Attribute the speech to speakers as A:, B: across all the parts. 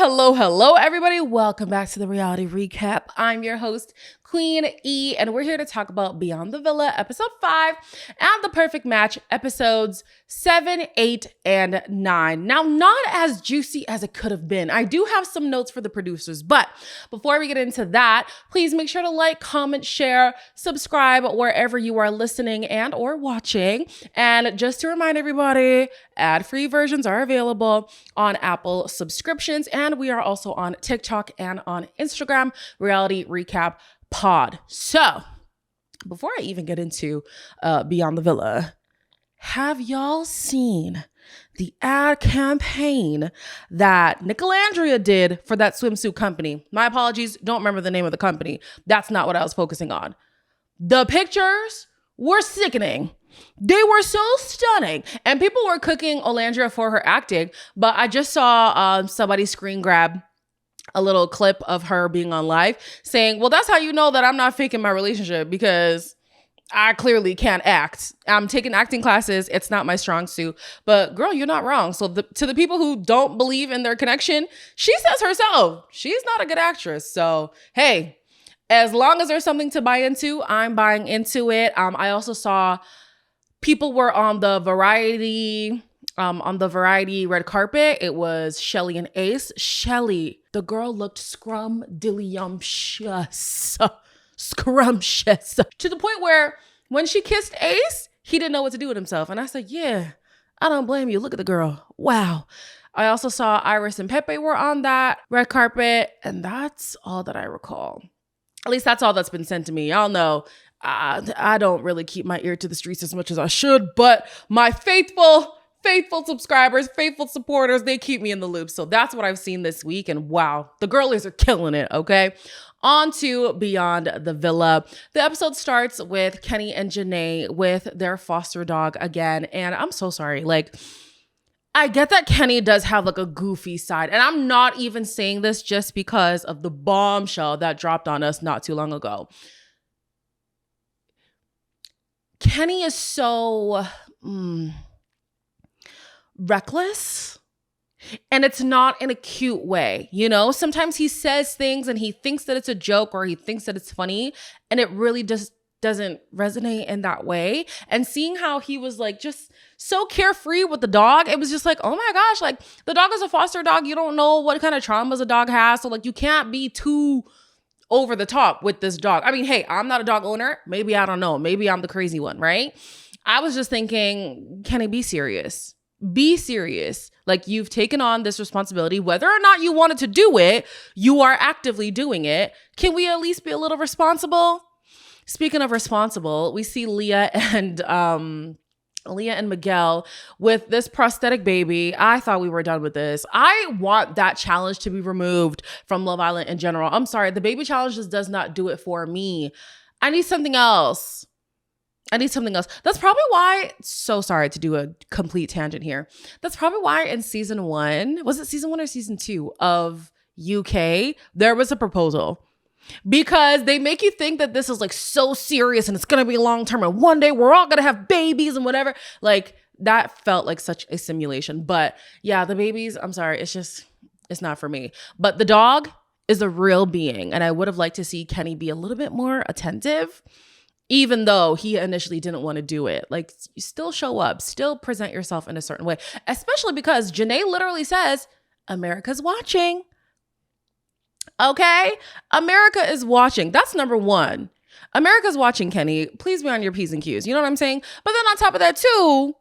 A: Hello, everybody. Welcome back to the reality recap. I'm your host, Queen E, and we're here to talk about Beyond the Villa, episode 5, and The Perfect Match, episodes 7, 8, and 9. Now, not as juicy as it could have been. I do have some notes for the producers, but before we get into that, please make sure to like, comment, share, subscribe wherever you are listening and or watching. And just to remind everybody, ad-free versions are available on Apple subscriptions, and we are also on TikTok and on Instagram, Reality Recap Pod. So, before I even get into Beyond the Villa, have y'all seen the ad campaign that Nicolandria did for that swimsuit company? My apologies, don't remember the name of the company. That's not what I was focusing on. The pictures were sickening. They were so stunning. And people were cooking Olandria for her acting, but I just saw somebody screen grab a little clip of her being on live saying, well, that's how you know that I'm not faking my relationship, because I clearly can't act. I'm taking acting classes. It's not my strong suit. But girl, you're not wrong. So to the people who don't believe in their connection, she says herself, she's not a good actress. So, hey, as long as there's something to buy into, I'm buying into it. I also saw people were on the variety red carpet. It was Shelly and Ace. Shelly, the girl looked scrumptious to the point where when she kissed Ace, he didn't know what to do with himself. And I said, yeah, I don't blame you. Look at the girl. Wow. I also saw Iris and Pepe were on that red carpet, and that's all that I recall. At least that's all that's been sent to me. Y'all know I don't really keep my ear to the streets as much as I should, but my faithful subscribers, faithful supporters, they keep me in the loop. So that's what I've seen this week. And wow, the girlies are killing it, okay? On to Beyond the Villa. The episode starts with Kenny and Janae with their foster dog again. And I'm so sorry. Like, I get that Kenny does have like a goofy side. And I'm not even saying this just because of the bombshell that dropped on us not too long ago. Kenny is so reckless, and it's not in a cute way. You know, sometimes he says things and he thinks that it's a joke or he thinks that it's funny, and it really just doesn't resonate in that way. And seeing how he was like just so carefree with the dog, it was just like, oh my gosh, like the dog is a foster dog. You don't know what kind of traumas a dog has. So like you can't be too over the top with this dog. I mean, hey, I'm not a dog owner. Maybe, I don't know. Maybe I'm the crazy one, right? I was just thinking, Kenny, be serious. Be serious. Like, you've taken on this responsibility. Whether or not you wanted to do it, you are actively doing it. Can we at least be a little responsible? Speaking of responsible, we see Leah and Miguel with this prosthetic baby. I thought we were done with this. I want that challenge to be removed from Love Island in general. I'm sorry. The baby challenge just does not do it for me. I need something else. That's probably why, so sorry to do a complete tangent here. That's probably why in season 1, was it season 1 or season 2 of UK, there was a proposal. Because they make you think that this is like so serious and it's going to be long term and one day we're all going to have babies and whatever. Like, that felt like such a simulation. But yeah, the babies, I'm sorry, it's not for me. But the dog is a real being, and I would have liked to see Kenny be a little bit more attentive, even though he initially didn't want to do it. Like, you still show up, still present yourself in a certain way, especially because Janae literally says, America's watching. Okay? America is watching. That's number one. America's watching, Kenny. Please be on your P's and Q's. You know what I'm saying? But then on top of that too,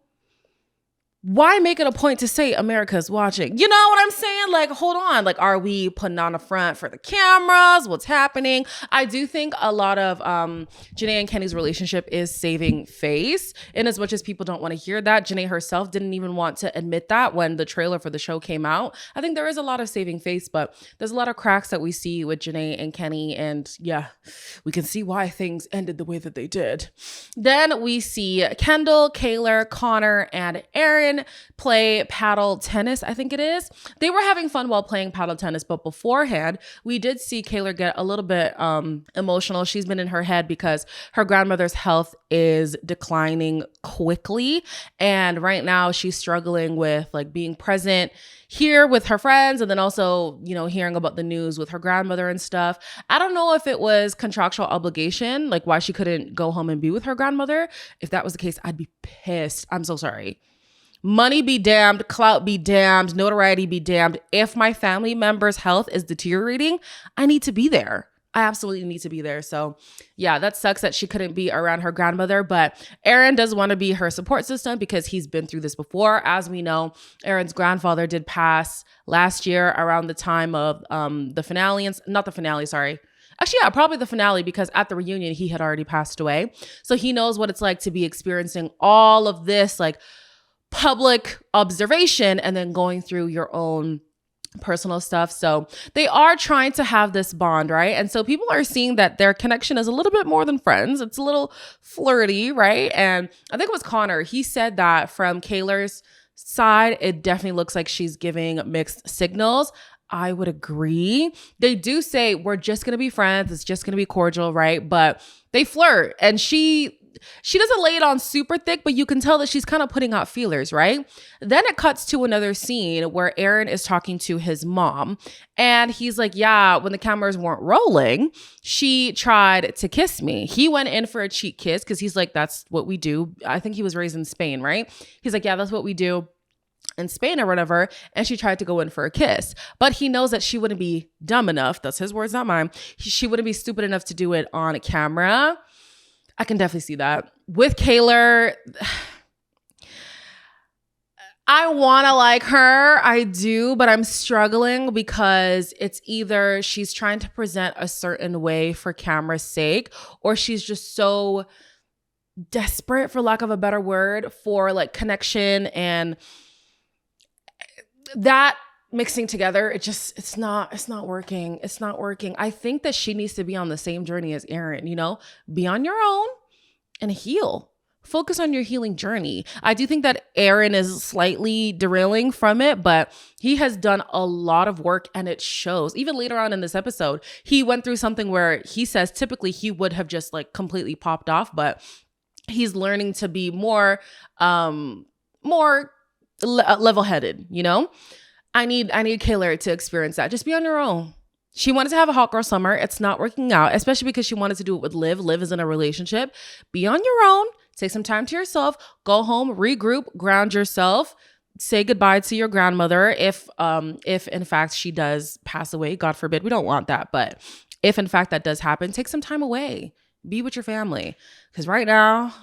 A: why make it a point to say America's watching? You know what I'm saying? Like, hold on. Like, are we putting on a front for the cameras? What's happening? I do think a lot of Janae and Kenny's relationship is saving face. And as much as people don't want to hear that, Janae herself didn't even want to admit that when the trailer for the show came out. I think there is a lot of saving face, but there's a lot of cracks that we see with Janae and Kenny. And yeah, we can see why things ended the way that they did. Then we see Kendall, Kaylor, Connor, and Aaron Aaron play paddle tennis, I think it is. They were having fun while playing paddle tennis, but beforehand, we did see Kaylor get a little bit emotional. She's been in her head because her grandmother's health is declining quickly. And right now she's struggling with like being present here with her friends and then also, you know, hearing about the news with her grandmother and stuff. I don't know if it was contractual obligation, like why she couldn't go home and be with her grandmother. If that was the case, I'd be pissed. I'm so sorry. Money be damned, clout be damned, notoriety be damned. If my family member's health is deteriorating, I need to be there. I absolutely need to be there. So yeah, that sucks that she couldn't be around her grandmother, but Aaron does want to be her support system because he's been through this before. As we know, Aaron's grandfather did pass last year around the time of the finale, not the finale, sorry. Actually, yeah, probably the finale because at the reunion, he had already passed away. So he knows what it's like to be experiencing all of this like public observation and then going through your own personal stuff. So they are trying to have this bond, right? And so people are seeing that their connection is a little bit more than friends. It's a little flirty, right? And I think it was Connor. He said that from Kaylor's side, it definitely looks like she's giving mixed signals. I would agree. They do say we're just going to be friends. It's just going to be cordial, right? But they flirt and she doesn't lay it on super thick, but you can tell that she's kind of putting out feelers, right? Then it cuts to another scene where Aaron is talking to his mom and he's like, yeah, when the cameras weren't rolling, she tried to kiss me. He went in for a cheek kiss because he's like, that's what we do. I think he was raised in Spain, right? He's like, yeah, that's what we do in Spain or whatever. And she tried to go in for a kiss, but he knows that she wouldn't be dumb enough. That's his words, not mine. She wouldn't be stupid enough to do it on camera. I can definitely see that. With Kaylor, I want to like her. I do, but I'm struggling because it's either she's trying to present a certain way for camera's sake, or she's just so desperate, for lack of a better word, for like connection, and that mixing together, it's not working. It's not working. I think that she needs to be on the same journey as Aaron, you know, be on your own and heal. Focus on your healing journey. I do think that Aaron is slightly derailing from it, but he has done a lot of work and it shows. Even later on in this episode, he went through something where he says typically he would have just like completely popped off, but he's learning to be more level-headed, you know? I need Kaylor to experience that. Just be on your own. She wanted to have a hot girl summer. It's not working out, especially because she wanted to do it with Liv. Liv is in a relationship. Be on your own. Take some time to yourself. Go home, regroup, ground yourself. Say goodbye to your grandmother if in fact she does pass away. God forbid. We don't want that. But if in fact that does happen, take some time away. Be with your family. Because right now,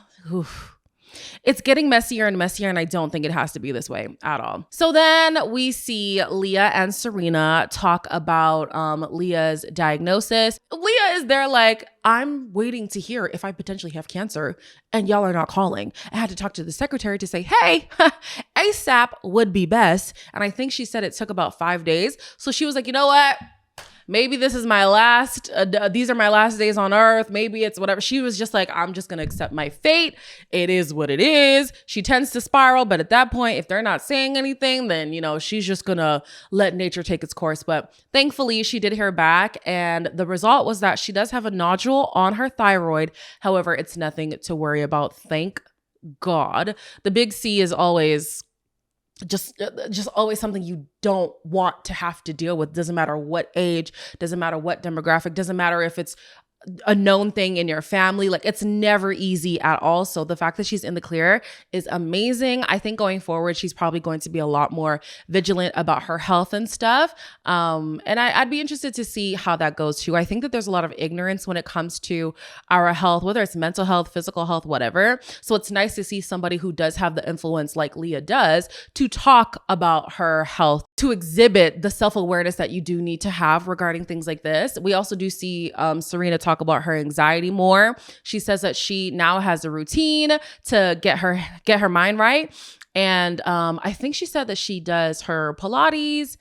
A: it's getting messier and messier, and I don't think it has to be this way at all. So then we see Leah and Serena talk about Leah's diagnosis. Leah is there like, I'm waiting to hear if I potentially have cancer, and y'all are not calling. I had to talk to the secretary to say, hey, ASAP would be best. And I think she said it took about 5 days. So she was like, you know what? Maybe this is my last, these are my last days on earth. Maybe it's whatever. She was just like, I'm just going to accept my fate. It is what it is. She tends to spiral. But at that point, if they're not saying anything, then, you know, she's just going to let nature take its course. But thankfully, she did hear back. And the result was that she does have a nodule on her thyroid. However, it's nothing to worry about. Thank God. The big C is always just always something you don't want to have to deal with. Doesn't matter what age, doesn't matter what demographic, doesn't matter if it's a known thing in your family. Like, it's never easy at all. So the fact that she's in the clear is amazing. I think going forward, she's probably going to be a lot more vigilant about her health and stuff. And I'd be interested to see how that goes too. I think that there's a lot of ignorance when it comes to our health, whether it's mental health, physical health, whatever. So it's nice to see somebody who does have the influence like Leah does to talk about her health, to exhibit the self-awareness that you do need to have regarding things like this. We also do see Serena talk about her anxiety more. She says that she now has a routine to get her mind right. And I think she said that she does her Pilates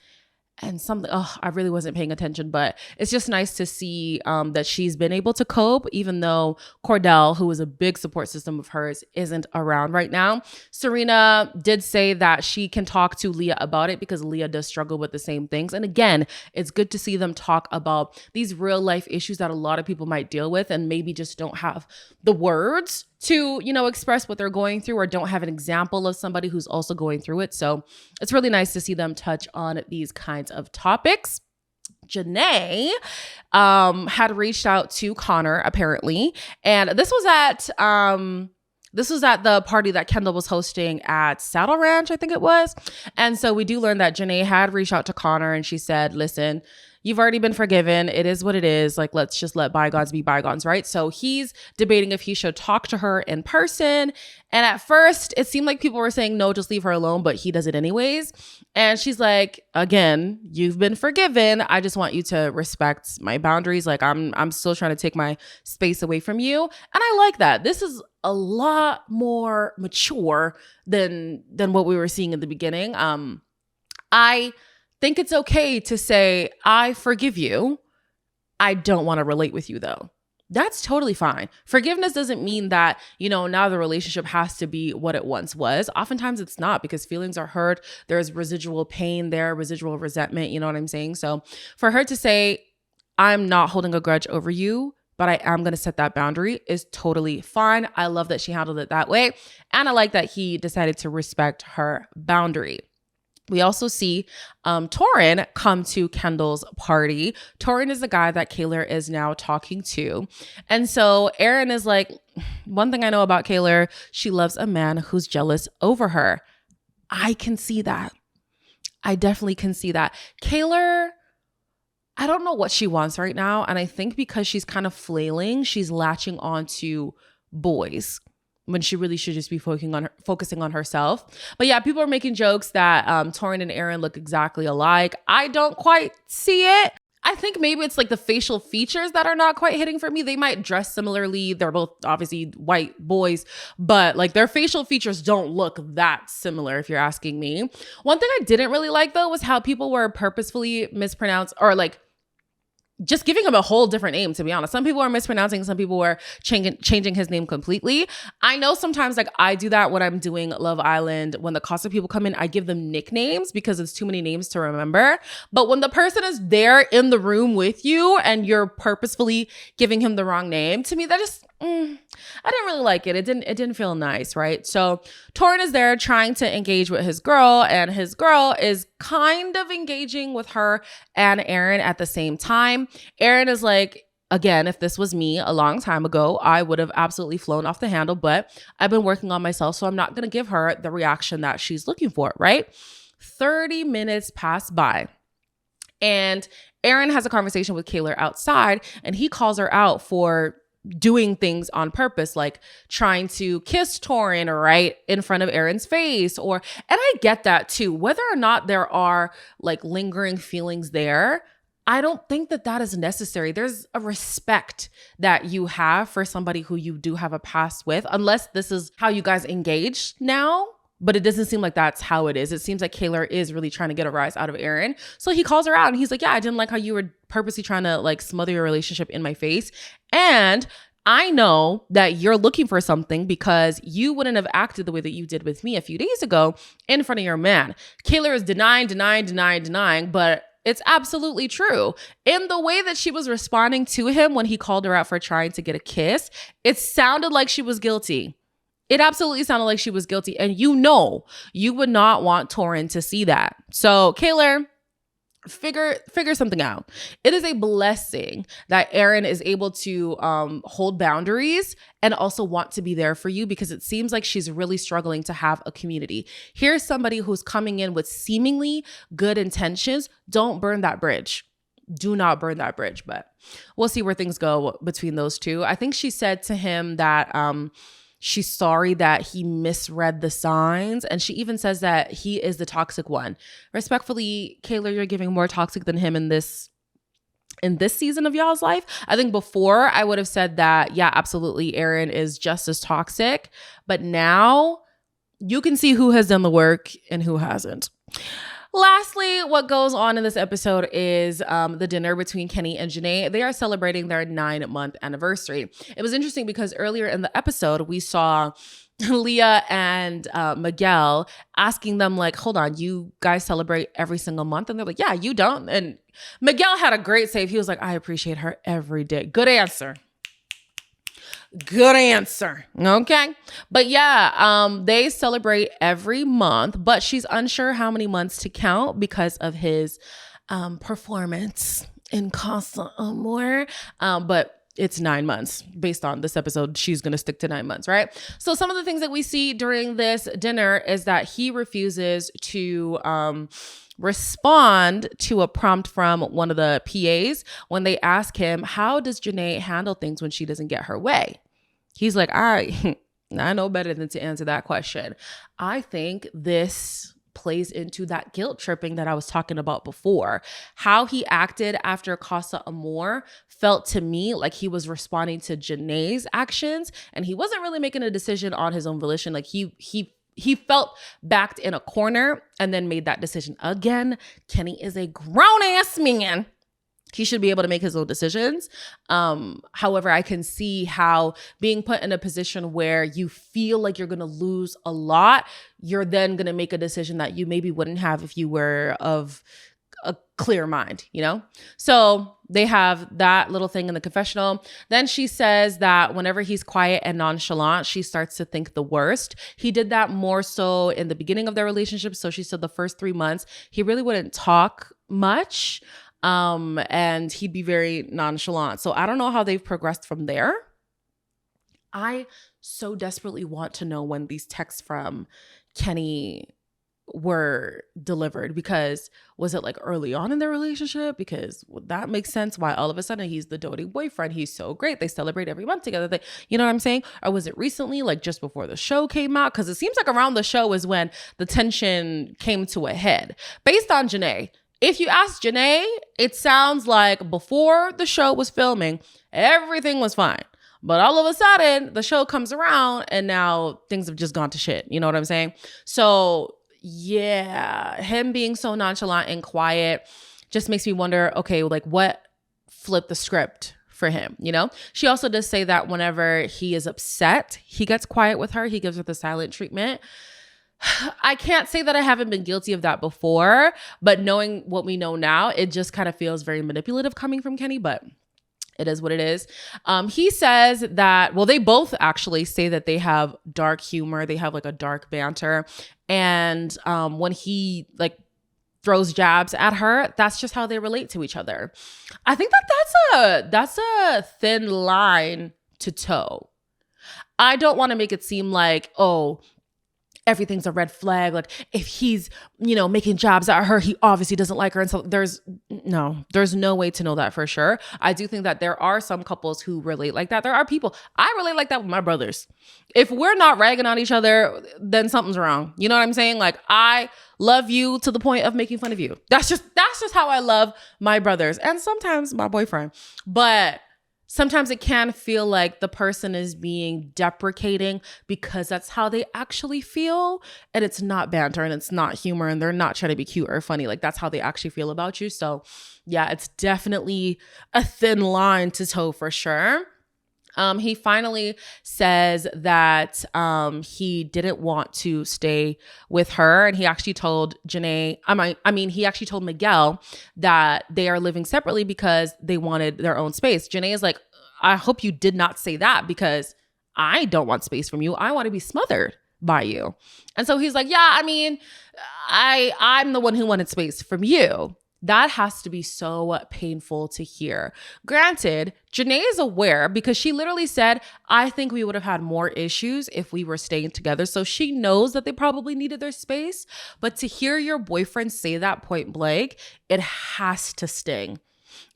A: and something, I really wasn't paying attention, but it's just nice to see that she's been able to cope, even though Cordell, who is a big support system of hers, isn't around right now. Serena did say that she can talk to Leah about it because Leah does struggle with the same things. And again, it's good to see them talk about these real life issues that a lot of people might deal with and maybe just don't have the words to, express what they're going through, or don't have an example of somebody who's also going through it. So it's really nice to see them touch on these kinds of topics. Janae had reached out to Connor apparently, and this was at the party that Kendall was hosting at Saddle Ranch, I think it was. And so we do learn that Janae had reached out to Connor, and she said, listen, you've already been forgiven. It is what it is. Like, let's just let bygones be bygones, right? So he's debating if he should talk to her in person. And at first, it seemed like people were saying, no, just leave her alone, but he does it anyways. And she's like, again, you've been forgiven. I just want you to respect my boundaries. Like, I'm still trying to take my space away from you. And I like that. This is a lot more mature than what we were seeing in the beginning. I think it's okay to say, I forgive you. I don't want to relate with you though. That's totally fine. Forgiveness doesn't mean that, now the relationship has to be what it once was. Oftentimes it's not, because feelings are hurt. There's residual pain there, residual resentment. You know what I'm saying? So for her to say, I'm not holding a grudge over you, but I am going to set that boundary, is totally fine. I love that she handled it that way. And I like that he decided to respect her boundary. We also see Torin come to Kendall's party. Torin is the guy that Kaylor is now talking to. And so Aaron is like, one thing I know about Kaylor, she loves a man who's jealous over her. I can see that. I definitely can see that. Kaylor, I don't know what she wants right now. And I think because she's kind of flailing, she's latching on to boys when she really should just be focusing on herself. But yeah, people are making jokes that Torin and Aaron look exactly alike. I don't quite see it. I think maybe it's like the facial features that are not quite hitting for me. They might dress similarly. They're both obviously white boys, but like their facial features don't look that similar if you're asking me. One thing I didn't really like though was how people were purposefully mispronounced, or like just giving him a whole different name, to be honest. Some people are mispronouncing, some people were changing his name completely. I know sometimes like I do that when I'm doing Love Island. When the cast of people come in, I give them nicknames because it's too many names to remember. But when the person is there in the room with you and you're purposefully giving him the wrong name, to me that just I didn't really like it. It didn't feel nice, right? So Torin is there trying to engage with his girl, and his girl is kind of engaging with her and Aaron at the same time. Aaron is like, again, if this was me a long time ago, I would have absolutely flown off the handle, but I've been working on myself, so I'm not going to give her the reaction that she's looking for, right? 30 minutes pass by, and Aaron has a conversation with Kaylor outside, and he calls her out for doing things on purpose, like trying to kiss Torin right in front of Aaron's face, and I get that too. Whether or not there are like lingering feelings there, I don't think that is necessary. There's a respect that you have for somebody who you do have a past with, unless this is how you guys engage now. But it doesn't seem like that's how it is. It seems like Kaylor is really trying to get a rise out of Aaron. So he calls her out and he's like, yeah, I didn't like how you were purposely trying to like smother your relationship in my face. And I know that you're looking for something because you wouldn't have acted the way that you did with me a few days ago in front of your man. Kaylor is denying, but it's absolutely true. In the way that she was responding to him when he called her out for trying to get a kiss, it sounded like she was guilty. It absolutely sounded like she was guilty. And you would not want Torin to see that. So Kaylor, figure something out. It is a blessing that Aaron is able to hold boundaries and also want to be there for you, because it seems like she's really struggling to have a community. Here's somebody who's coming in with seemingly good intentions. Don't burn that bridge. Do not burn that bridge. But we'll see where things go between those two. I think she said to him that she's sorry that he misread the signs. And she even says that he is the toxic one. Respectfully, Kaylor, you're giving more toxic than him in this season of y'all's life. I think before I would have said that, yeah, absolutely, Aaron is just as toxic. But now you can see who has done the work and who hasn't. Lastly, what goes on in this episode is the dinner between Kenny and Janae. They are celebrating their 9-month anniversary. It was interesting because earlier in the episode, we saw Leah and Miguel asking them like, hold on, you guys celebrate every single month? And they're like, yeah, you don't. And Miguel had a great save. He was like, I appreciate her every day. Good answer. Good answer. Okay. But yeah, they celebrate every month, but she's unsure how many months to count because of his performance in Casa Amor. But it's 9 months based on this episode. She's going to stick to 9 months, right? So some of the things that we see during this dinner is that he refuses to respond to a prompt from one of the PAs when they ask him, how does Janae handle things when she doesn't get her way? He's like, I know better than to answer that question. I think this plays into that guilt tripping that I was talking about before. How he acted after Casa Amor felt to me like he was responding to Janae's actions, and he wasn't really making a decision on his own volition. Like he felt backed in a corner and then made that decision. Again, Kenny is a grown-ass man. He should be able to make his own decisions. However, I can see how being put in a position where you feel like you're going to lose a lot, you're then going to make a decision that you maybe wouldn't have if you were of a clear mind, you know? So they have that little thing in the confessional. Then she says that whenever he's quiet and nonchalant, she starts to think the worst. He did that more so in the beginning of their relationship. So she said the first 3 months, he really wouldn't talk much. And he'd be very nonchalant. So I don't know how they've progressed from there. I so desperately want to know when these texts from Kenny were delivered, because was it like early on in their relationship? Because that makes sense why all of a sudden he's the doting boyfriend. He's so great. They celebrate every month together. You know what I'm saying? Or was it recently, like just before the show came out? Because it seems like around the show is when the tension came to a head. Based on Janae, if you ask Janae, it sounds like before the show was filming, everything was fine. But all of a sudden, the show comes around and now things have just gone to shit. You know what I'm saying? So yeah, him being so nonchalant and quiet just makes me wonder, okay, like what flipped the script for him, you know? She also does say that whenever he is upset, he gets quiet with her. He gives her the silent treatment. I can't say that I haven't been guilty of that before, but knowing what we know now, it just kind of feels very manipulative coming from Kenny, but it is what it is. He says that, well, they both actually say that they have dark humor. They have like a dark banter. And when he like throws jabs at her, that's just how they relate to each other. I think that that's a thin line to toe. I don't want to make it seem like, oh, everything's a red flag. Like if he's, making jabs at her, he obviously doesn't like her. And so there's no way to know that for sure. I do think that there are some couples who relate like that. There are people, I relate like that with my brothers. If we're not ragging on each other, then something's wrong. You know what I'm saying? Like I love you to the point of making fun of you. That's just how I love my brothers and sometimes my boyfriend. But sometimes it can feel like the person is being deprecating because that's how they actually feel. And it's not banter and it's not humor and they're not trying to be cute or funny. Like that's how they actually feel about you. So yeah, it's definitely a thin line to toe for sure. He finally says that he didn't want to stay with her. And he actually told Janae, he actually told Miguel that they are living separately because they wanted their own space. Janae is like, I hope you did not say that because I don't want space from you. I want to be smothered by you. And so he's like, yeah, I'm the one who wanted space from you. That has to be so painful to hear. Granted, Janae is aware because she literally said, I think we would have had more issues if we were staying together. So she knows that they probably needed their space. But to hear your boyfriend say that point blank, it has to sting.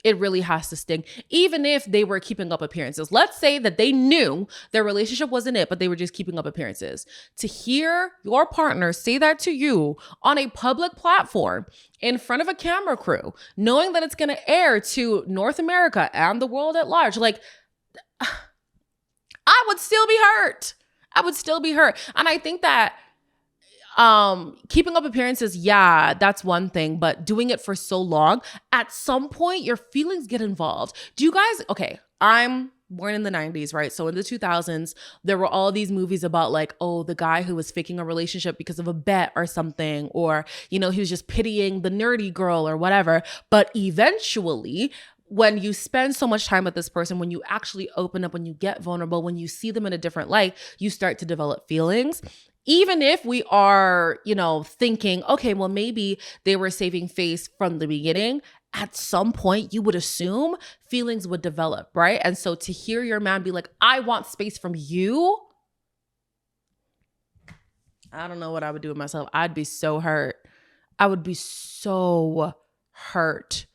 A: It really has to sting, even if they were keeping up appearances. Let's say that they knew their relationship wasn't it, but they were just keeping up appearances. To hear your partner say that to you on a public platform in front of a camera crew, knowing that it's going to air to North America and the world at large, like, I would still be hurt. And I think that Keeping up appearances, yeah, that's one thing, but doing it for so long, at some point your feelings get involved. Do you guys, okay, I'm born in the 90s, right? So in the 2000s, there were all these movies about like, oh, the guy who was faking a relationship because of a bet or something, or, you know, he was just pitying the nerdy girl or whatever. But eventually, when you spend so much time with this person, when you actually open up, when you get vulnerable, when you see them in a different light, you start to develop feelings. Even if we are, you know, thinking, okay, well, maybe they were saving face from the beginning, at some point you would assume feelings would develop, right? And so to hear your man be like, I want space from you, I don't know what I would do with myself. I'd be so hurt. I would be so hurt.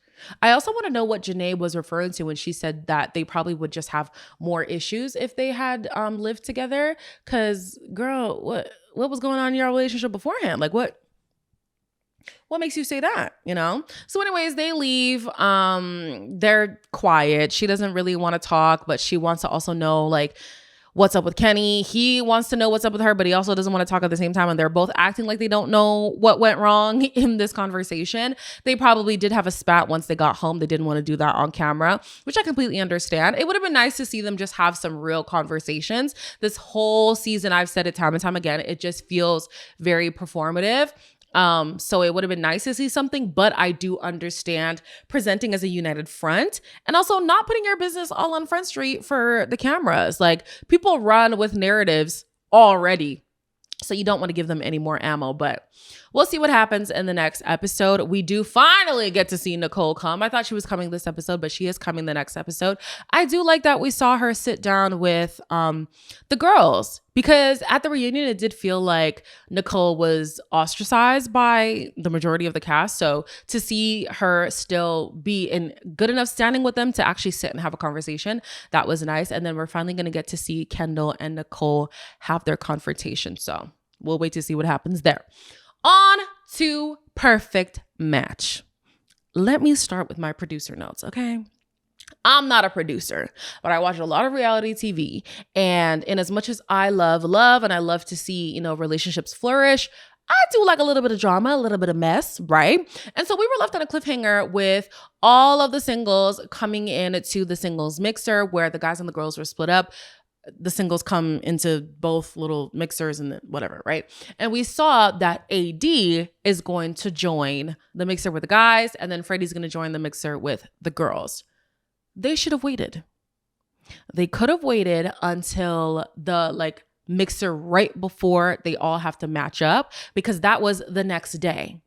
A: I also want to know what Janae was referring to when she said that they probably would just have more issues if they had lived together. Because, girl, what was going on in your relationship beforehand? Like, what makes you say that, you know? So anyways, they leave. They're quiet. She doesn't really want to talk, but she wants to also know, like, what's up with Kenny. He wants to know what's up with her, but he also doesn't want to talk at the same time. And they're both acting like they don't know what went wrong in this conversation. They probably did have a spat once they got home. They didn't want to do that on camera, which I completely understand. It would have been nice to see them just have some real conversations. This whole season, I've said it time and time again, it just feels very performative. So it would have been nice to see something, but I do understand presenting as a united front and also not putting your business all on Front Street for the cameras. Like, people run with narratives already, so you don't want to give them any more ammo, but we'll see what happens in the next episode. We do finally get to see Nicole come. I thought she was coming this episode, but she is coming the next episode. I do like that we saw her sit down with the girls, because at the reunion, it did feel like Nicole was ostracized by the majority of the cast. So to see her still be in good enough standing with them to actually sit and have a conversation, that was nice. And then we're finally going to get to see Kendall and Nicole have their confrontation. So we'll wait to see what happens there. On to Perfect Match. Let me start with my producer notes, okay? I'm not a producer, but I watch a lot of reality TV. And in as much as I love and I love to see, you know, relationships flourish, I do like a little bit of drama, a little bit of mess, right? And so we were left on a cliffhanger with all of the singles coming in to the singles mixer where the guys and the girls were split up. The singles come into both little mixers and whatever, right? And we saw that AD is going to join the mixer with the guys, and then Freddie's going to join the mixer with the girls. They should have waited. They could have waited until the mixer right before they all have to match up, because that was the next day.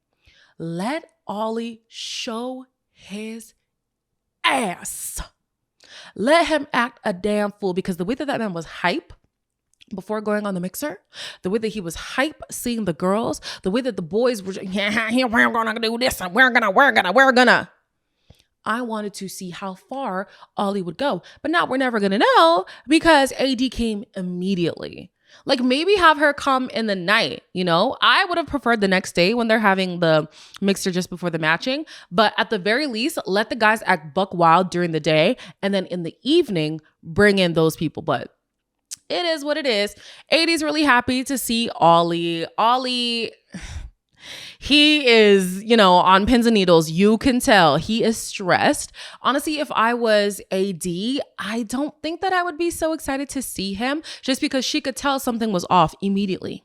A: Let Ollie show his ass. Let him act a damn fool, because the way that man was hype before going on the mixer, the way that he was hype seeing the girls, the way that the boys were, yeah, we're gonna do this, and we're gonna. I wanted to see how far Ollie would go, but now we're never gonna know because AD came immediately. Like, maybe have her come in the night, you know? I would have preferred the next day when they're having the mixer just before the matching. But at the very least, let the guys act buck wild during the day. And then in the evening, bring in those people. But it is what it is. AD's really happy to see Ollie. Ollie, he is, you know, on pins and needles. You can tell he is stressed. Honestly, if I was AD, I don't think that I would be so excited to see him, just because she could tell something was off immediately.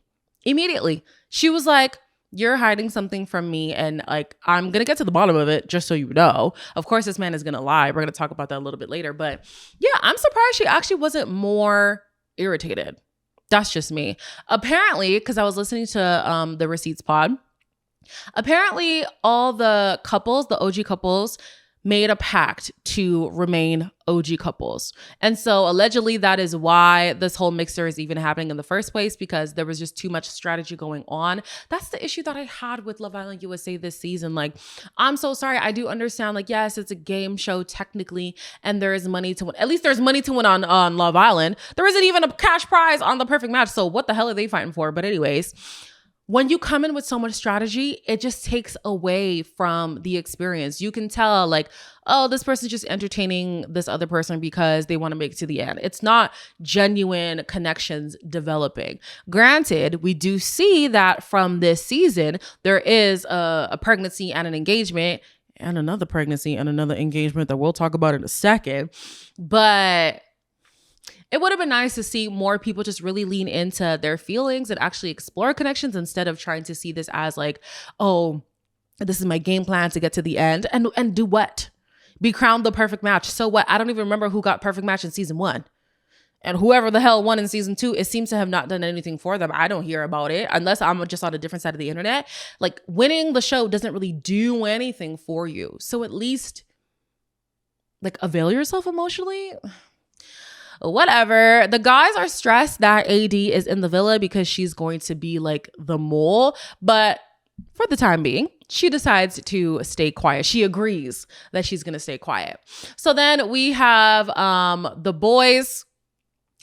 A: She was like, you're hiding something from me, and like, I'm going to get to the bottom of it, just so you know. Of course, this man is going to lie. We're going to talk about that a little bit later. But yeah, I'm surprised she actually wasn't more irritated. That's just me. Apparently, because I was listening to the Receipts pod, apparently all the couples, the OG couples, made a pact to remain OG couples. And so allegedly that is why this whole mixer is even happening in the first place, because there was just too much strategy going on. That's the issue that I had with Love Island USA this season. Like, I'm so sorry. I do understand, like, yes, it's a game show technically, and there is money to win. At least there's money to win on Love Island. There isn't even a cash prize on the Perfect Match. So what the hell are they fighting for? But anyways, when you come in with so much strategy, it just takes away from the experience. You can tell like, oh, this person's just entertaining this other person because they want to make it to the end. It's not genuine connections developing. Granted, we do see that from this season, there is a pregnancy and an engagement and another pregnancy and another engagement that we'll talk about in a second. But it would have been nice to see more people just really lean into their feelings and actually explore connections instead of trying to see this as like, oh, this is my game plan to get to the end. And do what? Be crowned the perfect match. So what? I don't even remember who got perfect match in season 1. And whoever the hell won in season 2, it seems to have not done anything for them. I don't hear about it unless I'm just on a different side of the internet. Like winning the show doesn't really do anything for you. So at least like avail yourself emotionally. Whatever. The guys are stressed that AD is in the villa because she's going to be like the mole. But for the time being, she decides to stay quiet. She agrees that she's going to stay quiet. So then we have the boys.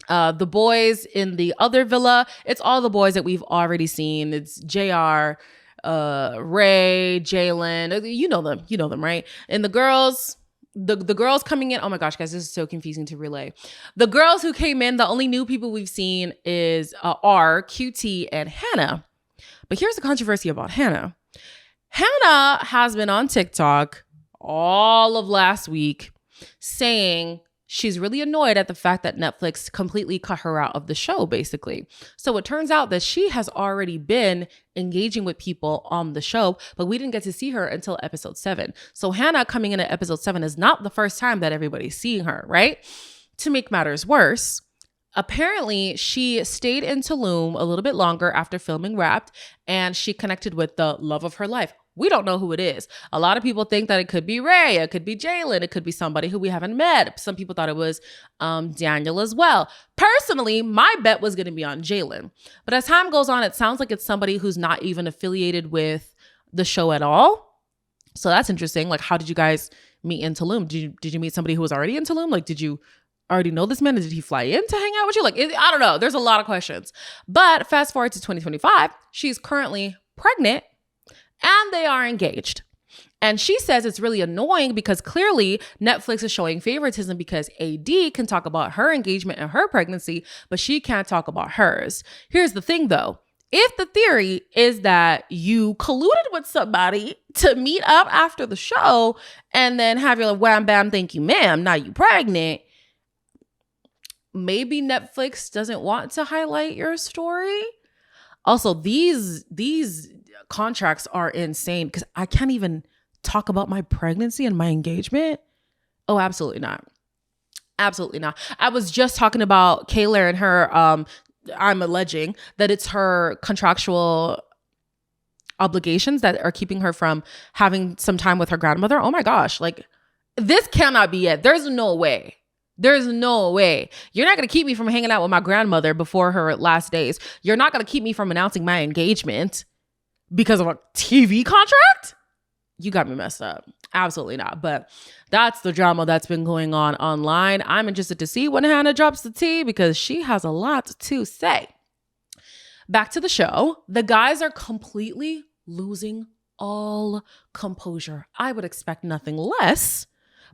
A: The boys in the other villa. It's all the boys that we've already seen. It's JR, Ray, Jalen. You know them, right? And the girls... The girls coming in, oh my gosh, guys, this is so confusing to relay. The girls who came in, the only new people we've seen are QT and Hannah. But here's the controversy about Hannah. Hannah has been on TikTok all of last week saying she's really annoyed at the fact that Netflix completely cut her out of the show, basically. So it turns out that she has already been engaging with people on the show, but we didn't get to see her until episode 7. So Hannah coming in at episode 7 is not the first time that everybody's seeing her, right? To make matters worse, apparently she stayed in Tulum a little bit longer after filming Wrapped, and she connected with the love of her life. We don't know who it is. A lot of people think that it could be Ray, it could be Jalen, it could be somebody who we haven't met. Some people thought it was Daniel as well. Personally, my bet was going to be on Jalen. But as time goes on, it sounds like it's somebody who's not even affiliated with the show at all. So that's interesting. Like, how did you guys meet in Tulum? Did you meet somebody who was already in Tulum? Like, did you already know this man? Did he fly in to hang out with you? Like, I don't know. There's a lot of questions. But fast forward to 2025, she's currently pregnant and they are engaged. And she says it's really annoying because clearly Netflix is showing favoritism because AD can talk about her engagement and her pregnancy, but she can't talk about hers. Here's the thing though. If the theory is that you colluded with somebody to meet up after the show and then have your wham bam, thank you ma'am, now you pregnant, maybe Netflix doesn't want to highlight your story. Also, these contracts are insane because I can't even talk about my pregnancy and my engagement. Oh, absolutely not. Absolutely not. I was just talking about Kaylor and her, I'm alleging that it's her contractual obligations that are keeping her from having some time with her grandmother. Oh my gosh. Like, this cannot be it. There's no way. There's no way. You're not going to keep me from hanging out with my grandmother before her last days. You're not going to keep me from announcing my engagement because of a TV contract? You got me messed up. Absolutely not. But that's the drama that's been going on online. I'm interested to see when Hannah drops the tea because she has a lot to say. Back to the show. The guys are completely losing all composure. I would expect nothing less,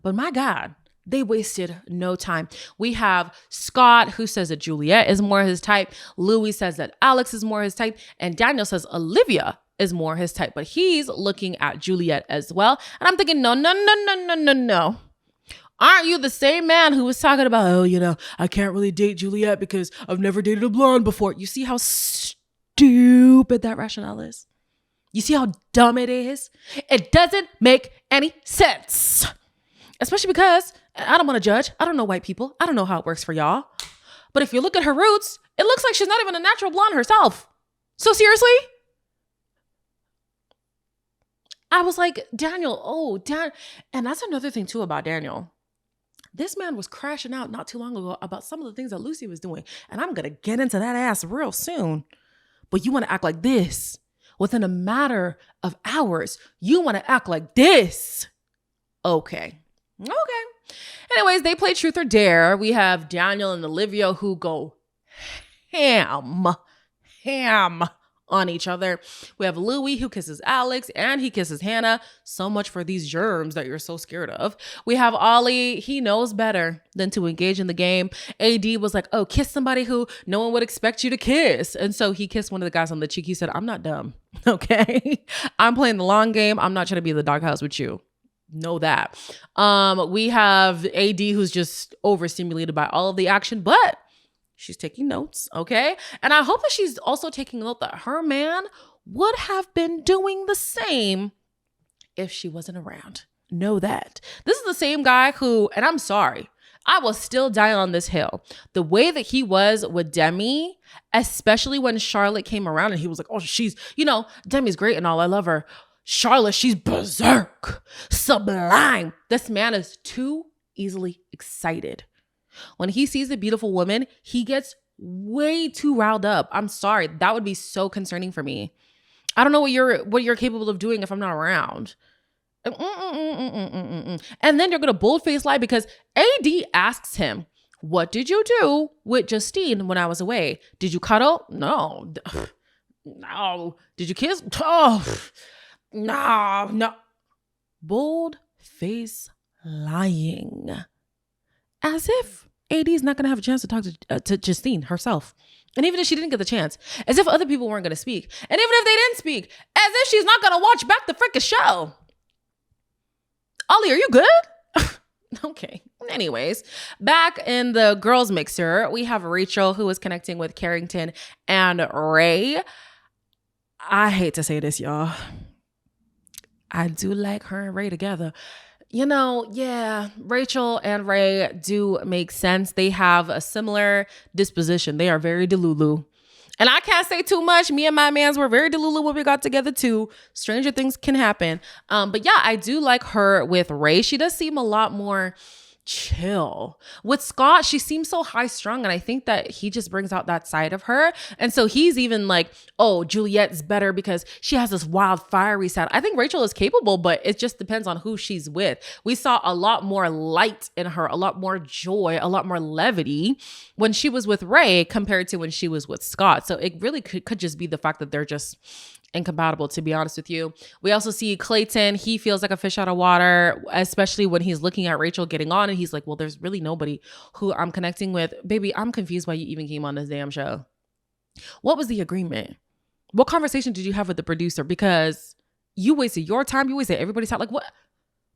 A: but my God, they wasted no time. We have Scott, who says that Juliet is more his type. Louis says that Alex is more his type. And Daniel says Olivia is more his type. But he's looking at Juliet as well. And I'm thinking, no. Aren't you the same man who was talking about, oh, I can't really date Juliet because I've never dated a blonde before? You see how stupid that rationale is? You see how dumb it is? It doesn't make any sense. Especially because I don't want to judge. I don't know white people. I don't know how it works for y'all. But if you look at her roots, it looks like she's not even a natural blonde herself. So seriously? I was like, Daniel, and that's another thing too about Daniel. This man was crashing out not too long ago about some of the things that Lucy was doing. And I'm going to get into that ass real soon. But you want to act like this. Within a matter of hours, you want to act like this. Okay. Anyways, they play Truth or Dare. We have Daniel and Olivia who go ham on each other. We have Louis who kisses Alex and he kisses Hannah. So much for these germs that you're so scared of. We have Ollie. He knows better than to engage in the game. AD was like, oh, kiss somebody who no one would expect you to kiss. And so he kissed one of the guys on the cheek. He said, I'm not dumb. Okay. I'm playing the long game. I'm not trying to be in the doghouse with you. Know that. We have AD who's just overstimulated by all of the action, but she's taking notes, okay? And I hope that she's also taking note that her man would have been doing the same if she wasn't around. Know that. This is the same guy who, and I'm sorry, I will still die on this hill. The way that he was with Demi, especially when Charlotte came around and he was like, oh, she's, Demi's great and all. I love her. Charlotte, she's berserk, sublime. This man is too easily excited. When he sees a beautiful woman, he gets way too riled up. I'm sorry. That would be so concerning for me. I don't know what you're capable of doing if I'm not around. And then you're going to boldface lie because AD asks him, what did you do with Justine when I was away? Did you cuddle? No. No. Did you kiss? Oh, no. Bold face lying. As if AD is not going to have a chance to talk to Justine herself. And even if she didn't get the chance, as if other people weren't going to speak. And even if they didn't speak, as if she's not going to watch back the freaking show. Ollie, are you good? Okay. Anyways, back in the girls mixer, we have Rachel who is connecting with Carrington and Ray. I hate to say this, y'all. I do like her and Ray together. Yeah, Rachel and Ray do make sense. They have a similar disposition. They are very delulu. And I can't say too much. Me and my mans were very delulu when we got together too. Stranger things can happen. But yeah, I do like her with Ray. She does seem a lot more chill. With Scott, she seems so high strung, and I think that he just brings out that side of her. And so he's even like, oh, Juliet's better because she has this wild fiery side. I think Rachel is capable, but it just depends on who she's with. We saw a lot more light in her, a lot more joy, a lot more levity when she was with Ray compared to when she was with Scott. So it really could just be the fact that they're just incompatible, to be honest with you. We also see Clayton. He feels like a fish out of water, especially when he's looking at Rachel getting on and he's like, well, there's really nobody who I'm connecting with. Baby, I'm confused why you even came on this damn show. What was the agreement? What conversation did you have with the producer? Because you wasted your time. You wasted everybody's time. Like, what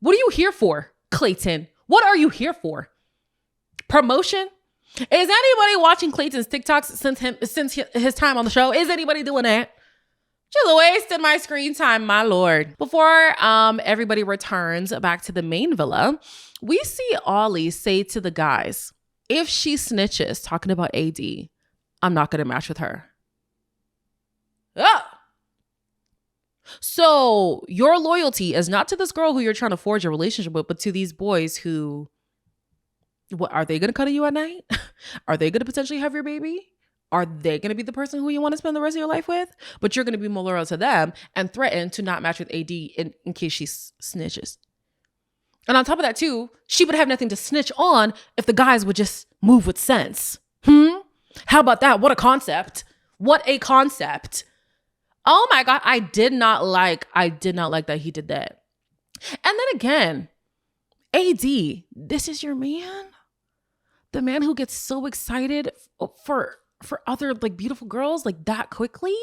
A: are you here for, Clayton? What are you here for? Promotion? Is anybody watching Clayton's TikToks since his time on the show? Is anybody doing that? Just wasting my screen time, my lord. Before everybody returns back to the main villa, we see Ollie say to the guys, if she snitches talking about AD, I'm not going to match with her. Ah! So your loyalty is not to this girl who you're trying to forge a relationship with, but to these boys who, what, are they going to cuddle you at night? Are they going to potentially have your baby? Are they going to be the person who you want to spend the rest of your life with? But you're going to be more loyal to them and threaten to not match with AD in case she snitches. And on top of that too, she would have nothing to snitch on if the guys would just move with sense. How about that? What a concept. What a concept. Oh my God. I did not like that he did that. And then again, AD, this is your man? The man who gets so excited for other like beautiful girls like that quickly?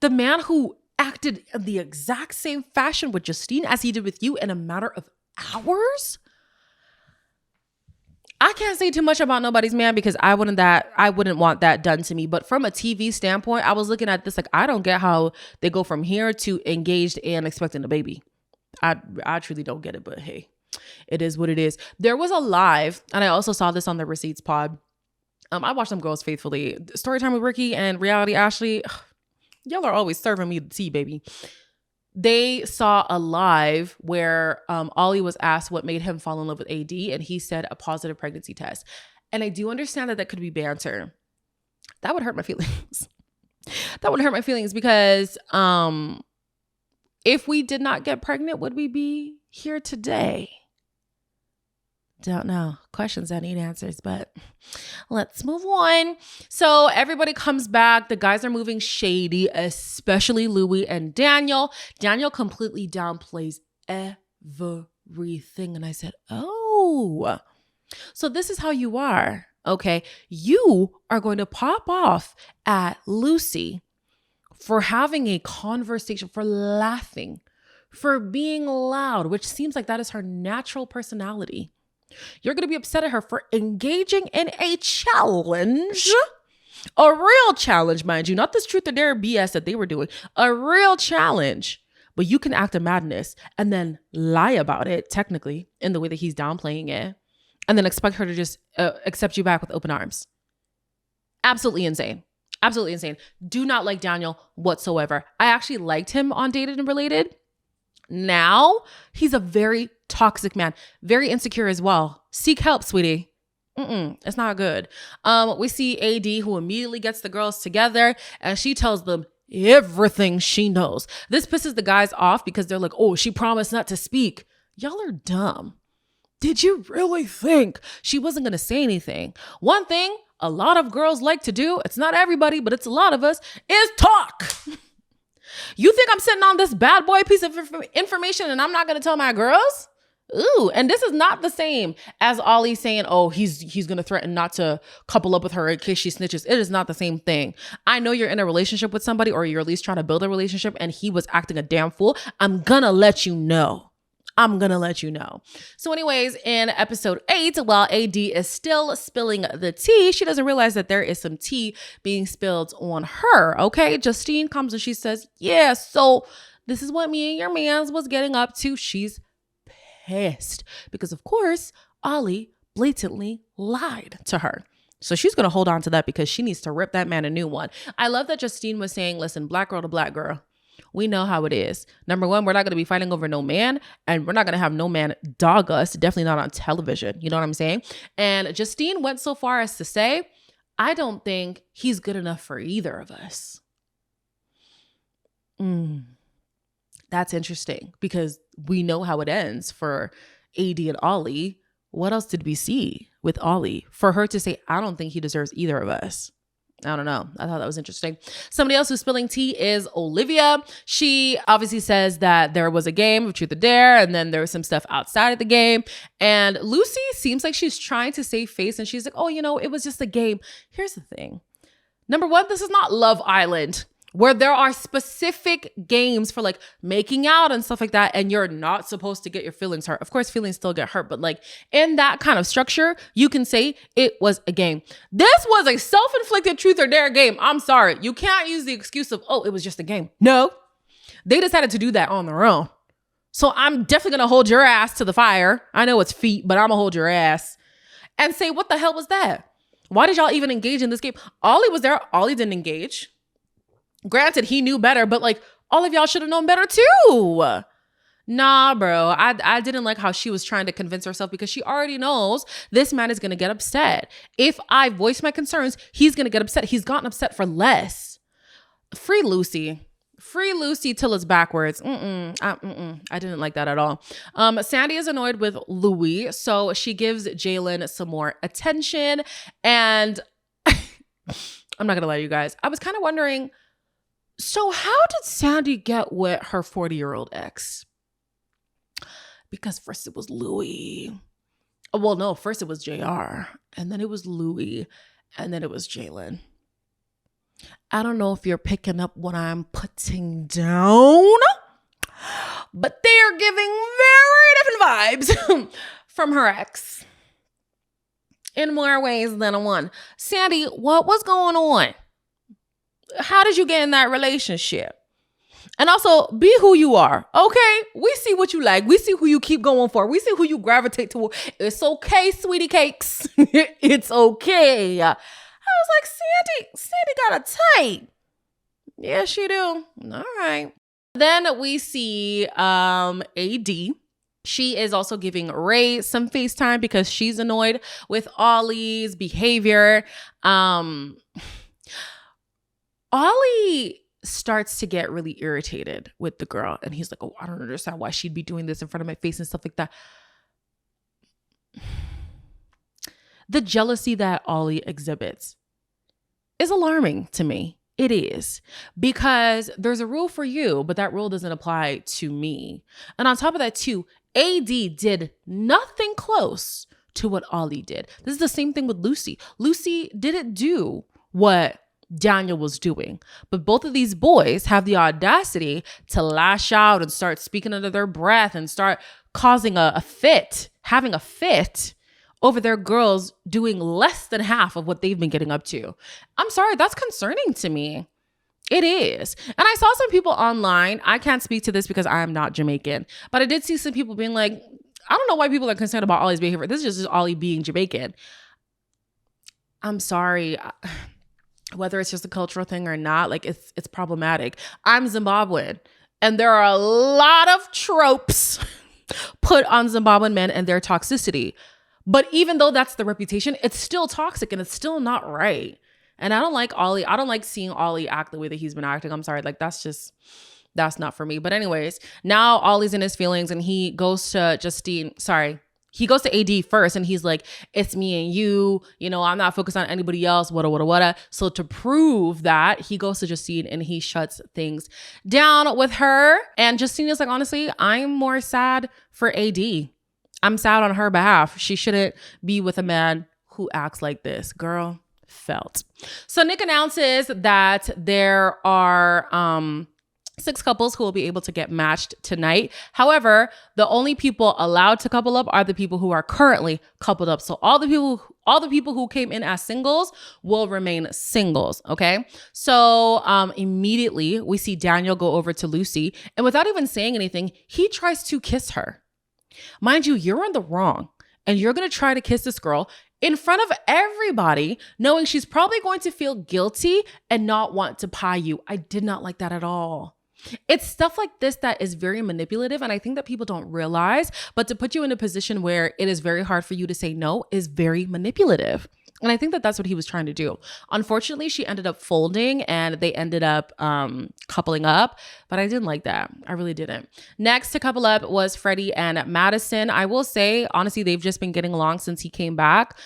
A: The man who acted in the exact same fashion with Justine as he did with you in a matter of hours? I can't say too much about nobody's man because I wouldn't want that done to me. But from a TV standpoint, I was looking at this like, I don't get how they go from here to engaged and expecting a baby. I truly don't get it, but hey, it is what it is. There was a live, and I also saw this on the Receipts pod. I watch them girls faithfully. Storytime with Ricky and Reality Ashley. Y'all are always serving me the tea, baby. They saw a live where Ollie was asked what made him fall in love with AD, and he said a positive pregnancy test. And I do understand that could be banter. That would hurt my feelings. That would hurt my feelings because if we did not get pregnant, would we be here today? Don't know. Questions that need answers, but let's move on. So everybody comes back. The guys are moving shady, especially Louis and Daniel. Daniel completely downplays everything. And I said, oh, so this is how you are. Okay. You are going to pop off at Lucy for having a conversation, for laughing, for being loud, which seems like that is her natural personality. You're going to be upset at her for engaging in a challenge, a real challenge, mind you, not this truth or dare BS that they were doing, a real challenge. But you can act a madness and then lie about it, technically, in the way that he's downplaying it, and then expect her to just accept you back with open arms. Absolutely insane. Absolutely insane. Do not like Daniel whatsoever. I actually liked him on Dated and Related. Now, he's a very toxic man, very insecure as well. Seek help, sweetie. It's not good. We see AD, who immediately gets the girls together and she tells them everything she knows. This pisses the guys off because they're like, oh, she promised not to speak. Y'all are dumb. Did you really think she wasn't going to say anything? One thing a lot of girls like to do, it's not everybody, but it's a lot of us, is talk. You think I'm sitting on this bad boy piece of information and I'm not going to tell my girls? Ooh, and this is not the same as Ollie saying, oh, he's going to threaten not to couple up with her in case she snitches. It is not the same thing. I know you're in a relationship with somebody, or you're at least trying to build a relationship, and he was acting a damn fool. I'm going to let you know. So anyways, in episode 8, while AD is still spilling the tea, she doesn't realize that there is some tea being spilled on her, okay? Justine comes and she says, yeah, so this is what me and your mans was getting up to. She's pissed because, of course, Ollie blatantly lied to her. So she's going to hold on to that because she needs to rip that man a new one. I love that Justine was saying, listen, black girl to black girl. We know how it is. Number one, we're not going to be fighting over no man, and we're not going to have no man dog us. Definitely not on television. You know what I'm saying? And Justine went so far as to say, I don't think he's good enough for either of us. That's interesting because we know how it ends for AD and Ollie. What else did we see with Ollie for her to say, I don't think he deserves either of us? I don't know. I thought that was interesting. Somebody else who's spilling tea is Olivia. She obviously says that there was a game of Truth or Dare, and then there was some stuff outside of the game. And Lucy seems like she's trying to save face, and she's like, oh, it was just a game. Here's the thing. Number one, this is not Love Island, where there are specific games for like making out and stuff like that, and you're not supposed to get your feelings hurt. Of course, feelings still get hurt, but like in that kind of structure, you can say it was a game. This was a self-inflicted Truth or Dare game. I'm sorry. You can't use the excuse of, oh, it was just a game. No, they decided to do that on their own. So I'm definitely going to hold your ass to the fire. I know it's feet, but I'm going to hold your ass and say, what the hell was that? Why did y'all even engage in this game? Ollie was there. Ollie didn't engage. Granted, he knew better, but like all of y'all should have known better too. Nah, bro. I didn't like how she was trying to convince herself because she already knows this man is going to get upset. If I voice my concerns, he's going to get upset. He's gotten upset for less. Free Lucy. Free Lucy till it's backwards. I didn't like that at all. Sandy is annoyed with Louis, so she gives Jalen some more attention. And I'm not going to lie to you guys. I was kind of wondering, so how did Sandy get with her 40-year-old ex? Because first it was Louis. Well, no, first it was JR. And then it was Louis. And then it was Jalen. I don't know if you're picking up what I'm putting down, but they are giving very different vibes from her ex in more ways than one. Sandy, what was going on? How did you get in that relationship? And also, be who you are, okay? We see what you like. We see who you keep going for. We see who you gravitate toward. It's okay, sweetie cakes. It's okay. I was like, Sandy got a type. Yeah, she do. All right. Then we see AD. She is also giving Ray some FaceTime because she's annoyed with Ollie's behavior. Ollie starts to get really irritated with the girl. And he's like, oh, I don't understand why she'd be doing this in front of my face and stuff like that. the jealousy that Ollie exhibits is alarming to me. It is, because there's a rule for you, but that rule doesn't apply to me. And on top of that too, AD did nothing close to what Ollie did. This is the same thing with Lucy. Lucy didn't do what Daniel was doing, but both of these boys have the audacity to lash out and start speaking under their breath and start causing a fit, having a fit over their girls doing less than half of what they've been getting up to. I'm sorry, that's concerning to me. It is. And I saw some people online. I can't speak to this because I am not Jamaican, but I did see some people being like, I don't know why people are concerned about Ollie's behavior. This is just Ollie being Jamaican. I'm sorry. Whether it's just a cultural thing or not, like it's problematic. I'm Zimbabwean, and there are a lot of tropes put on Zimbabwean men and their toxicity. But even though that's the reputation, it's still toxic and it's still not right. And I don't like Ollie. I don't like seeing Ollie act the way that he's been acting. I'm sorry. Like that's not for me. But anyways, now Ollie's in his feelings and he goes to he goes to AD first and he's like, it's me and you, I'm not focused on anybody else, wada. So to prove that, he goes to Justine and he shuts things down with her. And Justine is like, honestly, I'm more sad for AD. I'm sad on her behalf. She shouldn't be with a man who acts like this. Girl, felt. So Nick announces that there are 6 couples who will be able to get matched tonight. However, the only people allowed to couple up are the people who are currently coupled up. So all the people who came in as singles will remain singles. Okay. So immediately we see Daniel go over to Lucy, and without even saying anything, he tries to kiss her. Mind you, you're in the wrong, and you're going to try to kiss this girl in front of everybody, knowing she's probably going to feel guilty and not want to pie you. I did not like that at all. It's stuff like this that is very manipulative, and I think that people don't realize, but to put you in a position where it is very hard for you to say no is very manipulative. And I think that that's what he was trying to do. Unfortunately, she ended up folding and they ended up coupling up, but I didn't like that. I really didn't. Next to couple up was Freddie and Madison. I will say, honestly, they've just been getting along since he came back.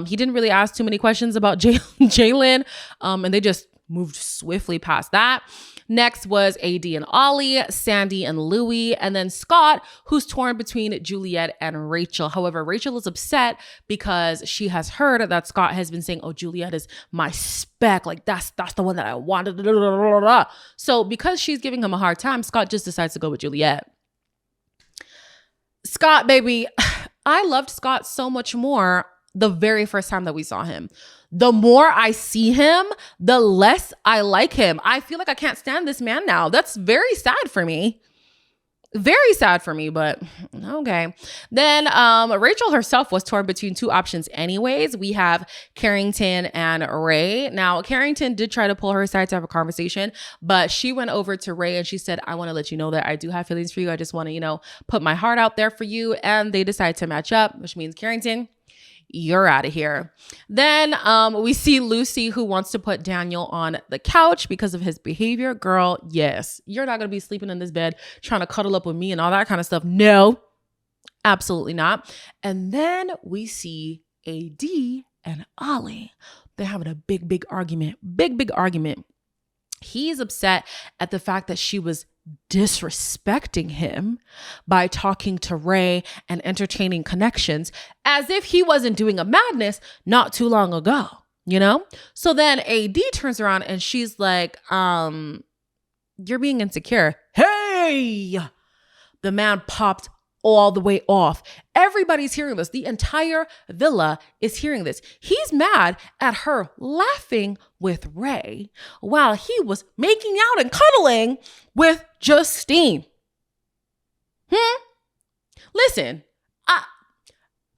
A: He didn't really ask too many questions about Jalen, and they just moved swiftly past that. Next was AD and Ollie, Sandy and Louie, and then Scott, who's torn between Juliet and Rachel. However, Rachel is upset because she has heard that Scott has been saying, oh, Juliet is my spec. Like that's the one that I wanted. So because she's giving him a hard time, Scott just decides to go with Juliet. Scott, baby, I loved Scott so much more the very first time that we saw him. The more I see him, the less I like him. I feel like I can't stand this man now. That's very sad for me. Very sad for me, but okay. Then Rachel herself was torn between 2 options anyways. We have Carrington and Ray. Now, Carrington did try to pull her aside to have a conversation, but she went over to Ray and she said, I want to let you know that I do have feelings for you. I just want to, put my heart out there for you. And they decide to match up, which means Carrington, you're out of here. Then we see Lucy, who wants to put Daniel on the couch because of his behavior. Girl, yes, you're not going to be sleeping in this bed trying to cuddle up with me and all that kind of stuff. No, absolutely not. And then we see AD and Ollie. They're having a big argument. Big argument. He's upset at the fact that she was disrespecting him by talking to Ray and entertaining connections as if he wasn't doing a madness not too long ago, So then AD turns around and she's like, you're being insecure. Hey, the man popped all the way off. Everybody's hearing this. The entire villa is hearing this. He's mad at her laughing with Ray while he was making out and cuddling with Justine. Listen,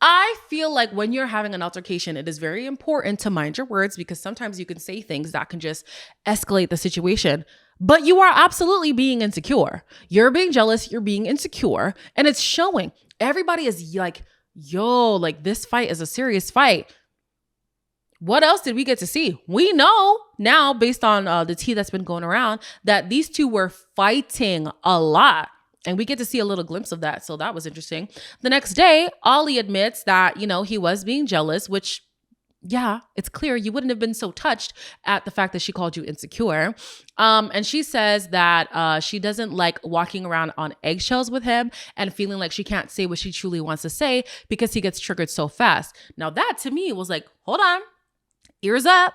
A: I feel like when you're having an altercation, it is very important to mind your words because sometimes you can say things that can just escalate the situation. But you are absolutely being insecure. You're being jealous. You're being insecure. And it's showing. Everybody is like, yo, like this fight is a serious fight. What else did we get to see? We know now, based on the tea that's been going around, that these two were fighting a lot. And we get to see a little glimpse of that. So that was interesting. The next day, Ollie admits that, he was being jealous, which yeah, it's clear you wouldn't have been so touched at the fact that she called you insecure. And she says that she doesn't like walking around on eggshells with him and feeling like she can't say what she truly wants to say because he gets triggered so fast. Now that to me was like, hold on, ears up.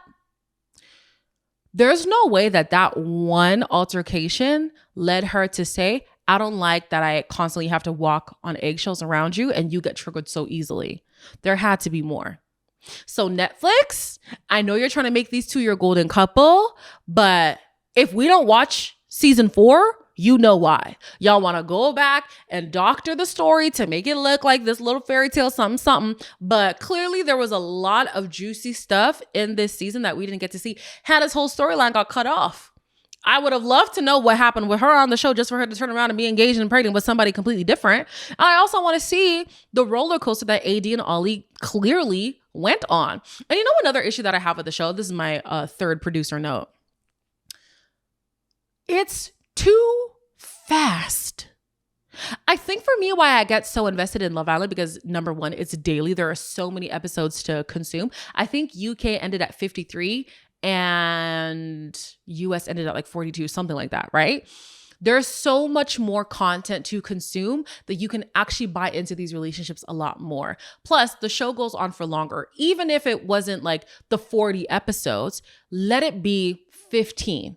A: There's no way that one altercation led her to say, I don't like that I constantly have to walk on eggshells around you and you get triggered so easily. There had to be more. So Netflix, I know you're trying to make these two your golden couple, but if we don't watch season 4, you know why. Y'all want to go back and doctor the story to make it look like this little fairy tale something. But clearly there was a lot of juicy stuff in this season that we didn't get to see. Hannah's whole storyline got cut off. I would have loved to know what happened with her on the show just for her to turn around and be engaged and pregnant with somebody completely different. I also want to see the roller coaster that AD and Ollie clearly went on. And you know another issue that I have with the show? This is my third producer note. It's too fast. I think for me, why I get so invested in Love Island, because number one, it's daily. There are so many episodes to consume. I think UK ended at 53 and US ended at like 42, something like that, right? There's so much more content to consume that you can actually buy into these relationships a lot more. Plus, the show goes on for longer. Even if it wasn't like the 40 episodes, let it be 15.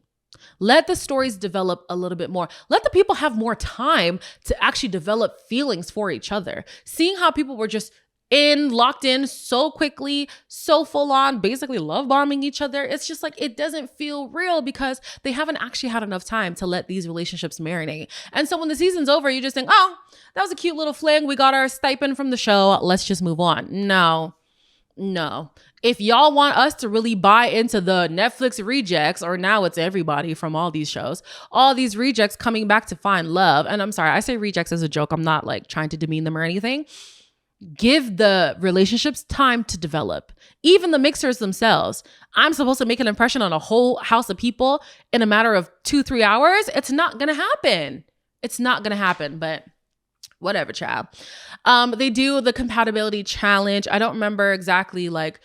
A: Let the stories develop a little bit more. Let the people have more time to actually develop feelings for each other. Seeing how people were just locked in so quickly, so full on, basically love bombing each other. It's just like, it doesn't feel real because they haven't actually had enough time to let these relationships marinate. And so when the season's over, you just think, oh, that was a cute little fling. We got our stipend from the show. Let's just move on. No. If y'all want us to really buy into the Netflix rejects, or now it's everybody from all these shows, all these rejects coming back to find love. And I'm sorry, I say rejects as a joke. I'm not like trying to demean them or anything. Give the relationships time to develop. Even the mixers themselves. I'm supposed to make an impression on a whole house of people in a matter of 2-3 hours. It's not going to happen. It's not going to happen, but whatever, child. They do the compatibility challenge. I don't remember exactly like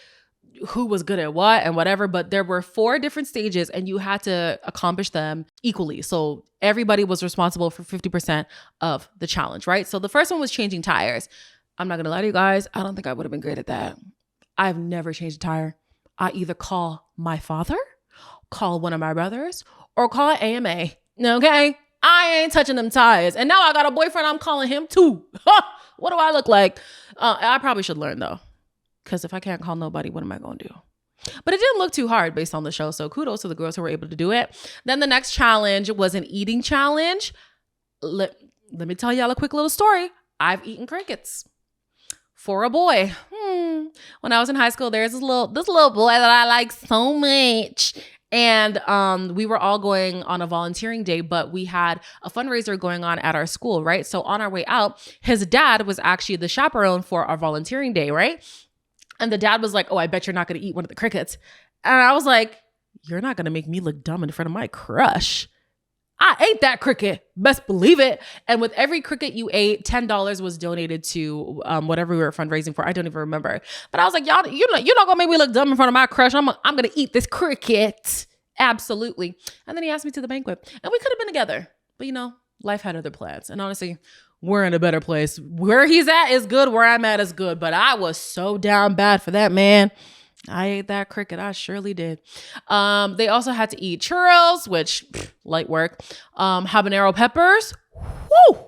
A: who was good at what and whatever, but there were 4 different stages and you had to accomplish them equally. So everybody was responsible for 50% of the challenge, right? So the first one was changing tires. I'm not going to lie to you guys. I don't think I would have been great at that. I've never changed a tire. I either call my father, call one of my brothers, or call AMA. Okay? I ain't touching them tires. And now I got a boyfriend. I'm calling him too. What do I look like? I probably should learn though. Because if I can't call nobody, what am I going to do? But it didn't look too hard based on the show. So kudos to the girls who were able to do it. Then the next challenge was an eating challenge. Let me tell y'all a quick little story. I've eaten crickets. For a boy. When I was in high school, there's this little boy that I like so much. And we were all going on a volunteering day, but we had a fundraiser going on at our school, right? So on our way out, his dad was actually the chaperone for our volunteering day, right? And the dad was like, oh, I bet you're not going to eat one of the crickets. And I was like, you're not going to make me look dumb in front of my crush. I ate that cricket. Best believe it. And with every cricket you ate, $10 was donated to whatever we were fundraising for. I don't even remember. But I was like, y'all, you're not going to make me look dumb in front of my crush. I'm going to eat this cricket. Absolutely. And then he asked me to the banquet. And we could have been together. But, life had other plans. And honestly, we're in a better place. Where he's at is good. Where I'm at is good. But I was so down bad for that man. I ate that cricket. I surely did. They also had to eat churros, which light work. Habanero peppers. Woo!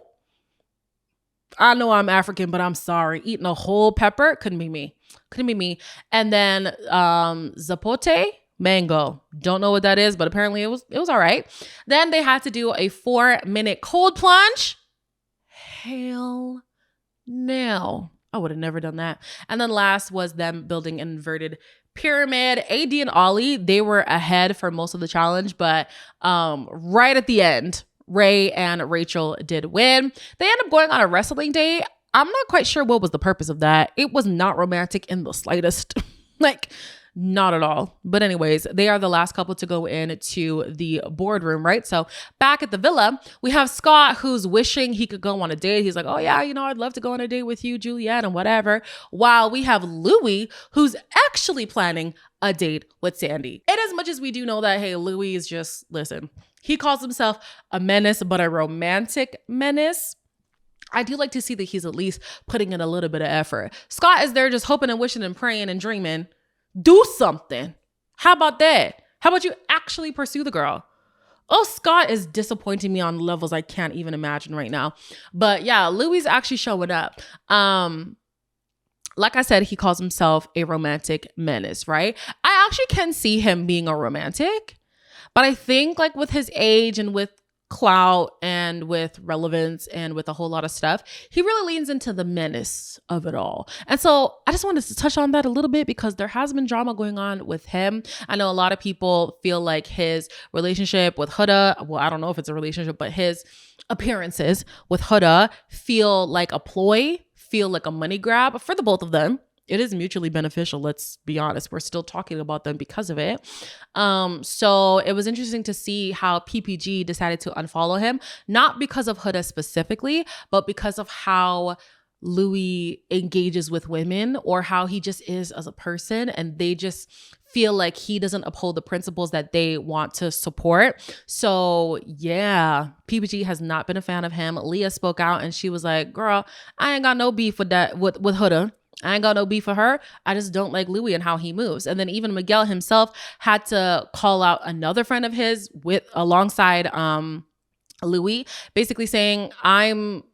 A: I know I'm African, but I'm sorry. Eating a whole pepper couldn't be me. And then zapote mango. Don't know what that is, but apparently it was all right. Then they had to do a 4-minute cold plunge. Hell no. I would have never done that. And then last was them building an inverted pyramid. AD and Ollie, they were ahead for most of the challenge, but right at the end, Ray and Rachel did win. They ended up going on a wrestling date. I'm not quite sure what was the purpose of that. It was not romantic in the slightest. Like, Not at all. But anyways, they are the last couple to go into the boardroom, right? So back at the villa, we have Scott, who's wishing he could go on a date. He's like, oh yeah, I'd love to go on a date with you, Juliet, and whatever. While we have Louis, who's actually planning a date with Sandy. And as much as we do know that, hey, Louis is just, listen, he calls himself a menace, but a romantic menace. I do like to see that he's at least putting in a little bit of effort. Scott is there just hoping and wishing and praying and dreaming. Do something. How about that? How about you actually pursue the girl? Oh, Scott is disappointing me on levels I can't even imagine right now. But yeah, Louis actually showing up. Like I said, he calls himself a romantic menace, right? I actually can see him being a romantic, but I think like with his age and with clout and with relevance and with a whole lot of stuff, he really leans into the menace of it all. And so I just wanted to touch on that a little bit because there has been drama going on with him. I know a lot of people feel like his relationship with Huda, well, I don't know if it's a relationship, but his appearances with Huda feel like a ploy, feel like a money grab for the both of them. It is mutually beneficial. Let's be honest. We're still talking about them because of it. So it was interesting to see how PPG decided to unfollow him, not because of Huda specifically, but because of how Louis engages with women or how he just is as a person. And they just feel like he doesn't uphold the principles that they want to support. So yeah, PPG has not been a fan of him. Leah spoke out and she was like, girl, I ain't got no beef with that, with Huda. I ain't got no beef for her. I just don't like Louis and how he moves. And then even Miguel himself had to call out another friend of his alongside Louis, basically saying, I'm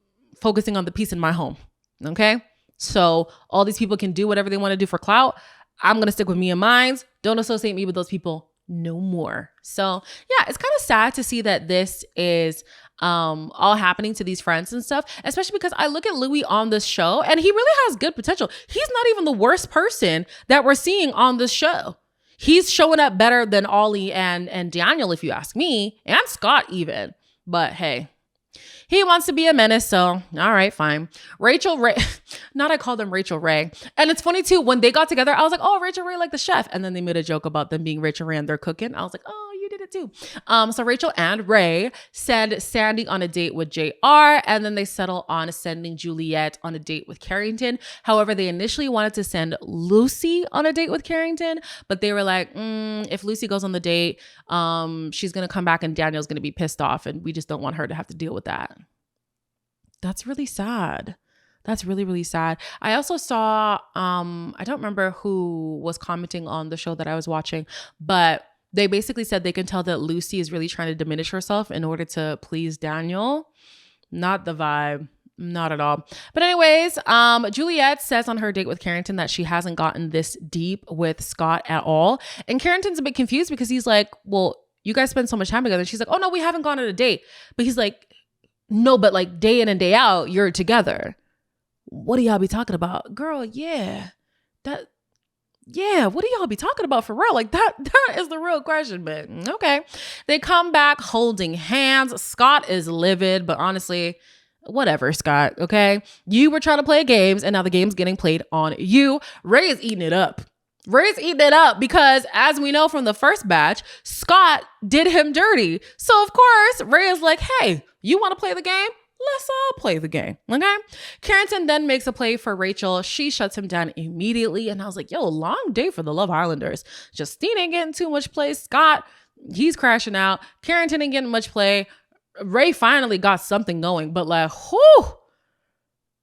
A: focusing on the peace in my home. Okay. So all these people can do whatever they want to do for clout. I'm going to stick with me and mine. Don't associate me with those people no more. So yeah, it's kind of sad to see that this is all happening to these friends and stuff, especially because I look at Louis on this show and he really has good potential. He's not even the worst person that we're seeing on this show. He's showing up better than Ollie and Daniel, if you ask me, and Scott even. But hey, he wants to be a menace, so all right, fine. Rachel Ray, not I call them Rachel Ray. And it's funny too, when they got together, I was like, oh, Rachel Ray like the chef. And then they made a joke about them being Rachel Ray and they're cooking. I was like, oh, you did it too. So Rachel and Ray send Sandy on a date with JR, and then they settle on sending Juliet on a date with Carrington. However, they initially wanted to send Lucy on a date with Carrington, but they were like, if Lucy goes on the date, she's going to come back and Daniel's going to be pissed off, and we just don't want her to have to deal with that. That's really sad. That's really, really sad. I also saw, I don't remember who was commenting on the show that I was watching, but they basically said they can tell that Lucy is really trying to diminish herself in order to please Daniel. Not the vibe. Not at all. But anyways, Juliet says on her date with Carrington that she hasn't gotten this deep with Scott at all. And Carrington's a bit confused because he's like, well, you guys spend so much time together. And she's like, oh no, we haven't gone on a date. But he's like, no, but like day in and day out, you're together. What do y'all be talking about? Girl, yeah. What do y'all be talking about for real? Like that is the real question, but okay. They come back holding hands. Scott is livid, but honestly, whatever, Scott, okay? You were trying to play games and now the game's getting played on you. Ray is eating it up. Ray's eating it up because as we know from the first batch, Scott did him dirty. So of course, Ray is like, hey, you want to play the game? Let's all play the game, okay? Carrington then makes a play for Rachel. She shuts him down immediately. And I was like, yo, long day for the Love Islanders. Justine ain't getting too much play. Scott, he's crashing out. Carrington ain't getting much play. Ray finally got something going, but like, whew,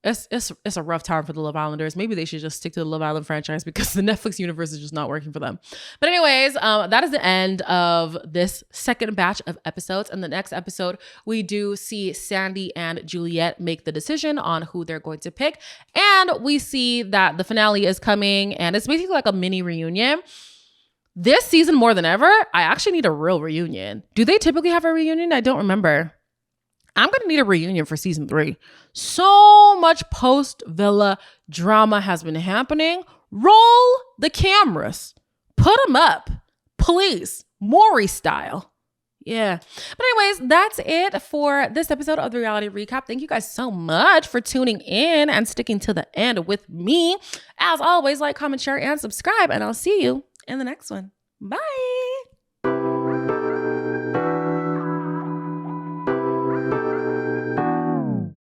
A: it's a rough time for the Love Islanders. Maybe they should just stick to the Love Island franchise because the Netflix universe is just not working for them. But anyways, that is the end of this second batch of episodes. And the next episode, we do see Sandy and Juliet make the decision on who they're going to pick. And we see that the finale is coming and it's basically like a mini reunion. This season more than ever, I actually need a real reunion. Do they typically have a reunion? I don't remember. I'm going to need a reunion for season 3. So much post-Villa drama has been happening. Roll the cameras. Put them up. Please. Maury style. Yeah. But anyways, that's it for this episode of the Reality Recap. Thank you guys so much for tuning in and sticking to the end with me. As always, like, comment, share, and subscribe. And I'll see you in the next one. Bye.